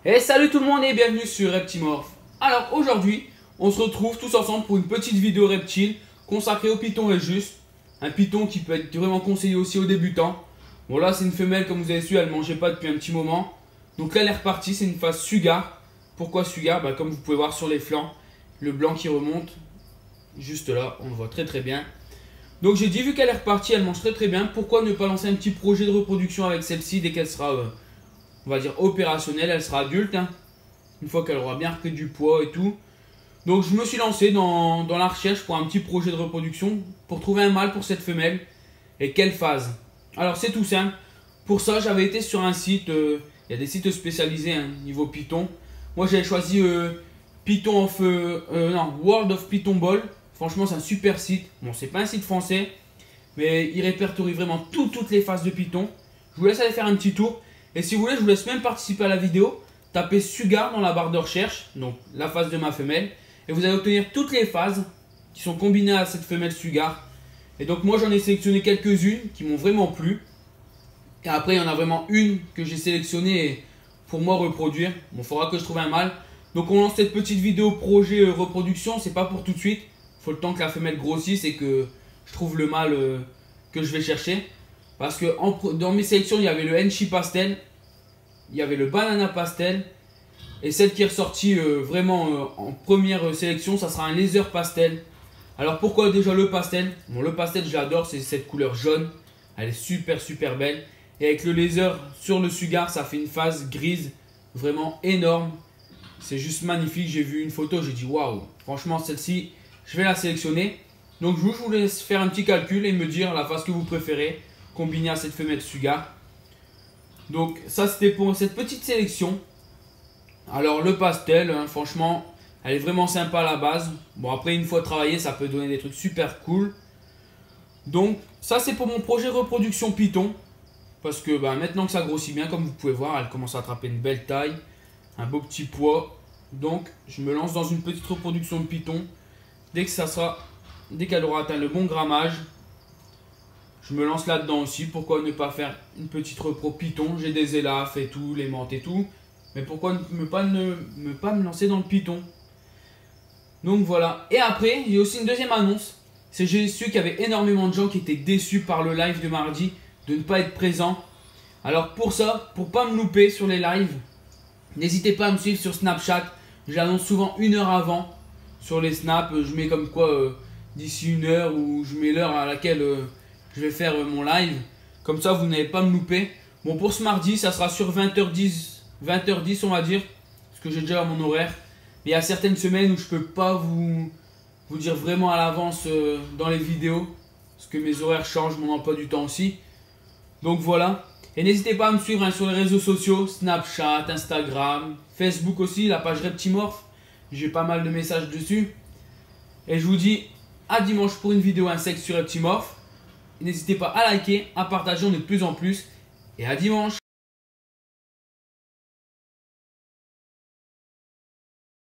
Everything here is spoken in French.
Et salut tout le monde et bienvenue sur Reptimorph. Alors aujourd'hui, on se retrouve tous ensemble pour une petite vidéo reptile consacrée au python et juste. Un python qui peut être vraiment conseillé aussi aux débutants. Bon là c'est une femelle, comme vous avez su, elle ne mangeait pas depuis un petit moment. Donc là elle est repartie, c'est une phase sugar. Pourquoi sugar? Comme vous pouvez voir sur les flancs, le blanc qui remonte, juste là, on le voit très bien. Donc j'ai dit, vu qu'elle est repartie, elle mange très bien, pourquoi ne pas lancer un petit projet de reproduction avec celle-ci dès qu'elle sera, on va dire, opérationnelle, elle sera adulte, hein, une fois qu'elle aura bien repris du poids et tout. Donc je me suis lancé dans la recherche pour un petit projet de reproduction, pour trouver un mâle pour cette femelle, et quelle phase. Alors c'est tout simple, pour ça j'avais été sur un site, il y a des sites spécialisés hein, niveau python. Moi j'avais choisi Python of, World of Python Ball. Franchement c'est un super site, bon c'est pas un site français, mais il répertorie vraiment toutes les phases de python. Je vous laisse aller faire un petit tour. Et si vous voulez, je vous laisse même participer à la vidéo. Tapez Sugar dans la barre de recherche, donc la phase de ma femelle. Et vous allez obtenir toutes les phases qui sont combinées à cette femelle Sugar. Et donc moi j'en ai sélectionné quelques-unes qui m'ont vraiment plu. Et après il y en a vraiment une que j'ai sélectionnée pour moi reproduire. Bon, il faudra que je trouve un mâle. Donc on lance cette petite vidéo projet reproduction. C'est pas pour tout de suite. Il faut le temps que la femelle grossisse et que je trouve le mâle que je vais chercher. Parce que dans mes sélections, il y avait le Enchi Pastel, il y avait le Banana Pastel, et celle qui est ressortie vraiment en première sélection, ça sera un Laser Pastel. Alors pourquoi déjà le pastel? Bon, le pastel, j'adore, c'est cette couleur jaune, elle est super belle. Et avec le laser sur le Sugar, ça fait une phase grise vraiment énorme. C'est juste magnifique, j'ai vu une photo, j'ai dit waouh, franchement celle-ci, je vais la sélectionner. Donc je vous laisse faire un petit calcul et me dire la phase que vous préférez, combinée à cette femelle Sugar. Donc ça c'était pour cette petite sélection. Alors le pastel, hein, franchement, elle est vraiment sympa à la base. Bon après une fois travaillé, ça peut donner des trucs super cool. Donc ça c'est pour mon projet reproduction python. Parce que maintenant que ça grossit bien, comme vous pouvez voir, elle commence à attraper une belle taille, un beau petit poids. Donc je me lance dans une petite reproduction de python. Dès qu'elle aura atteint le bon grammage, je me lance là-dedans aussi. Pourquoi ne pas faire une petite repro python? J'ai des élafs et tout, les menthes et tout. Mais pourquoi ne pas me lancer dans le python? Donc voilà. Et après, il y a aussi une deuxième annonce. C'est j'ai su qu'il y avait énormément de gens qui étaient déçus par le live de mardi, de ne pas être présents. Alors pour ça, pour pas me louper sur les lives, n'hésitez pas à me suivre sur Snapchat. J'annonce souvent une heure avant sur les snaps. Je mets comme quoi d'ici une heure, ou je mets l'heure à laquelle je vais faire mon live. Comme ça, vous n'allez pas me louper. Bon, pour ce mardi, ça sera sur 20h10 on va dire. Parce que j'ai déjà mon horaire. Mais il y a certaines semaines où je peux pas vous dire vraiment à l'avance dans les vidéos. Parce que mes horaires changent, mon emploi du temps aussi. Donc voilà. Et n'hésitez pas à me suivre hein, sur les réseaux sociaux. Snapchat, Instagram, Facebook aussi, la page Reptimorph. J'ai pas mal de messages dessus. Et je vous dis à dimanche pour une vidéo insecte sur Reptimorph. N'hésitez pas à liker, à partager, on est de plus en plus. Et à dimanche!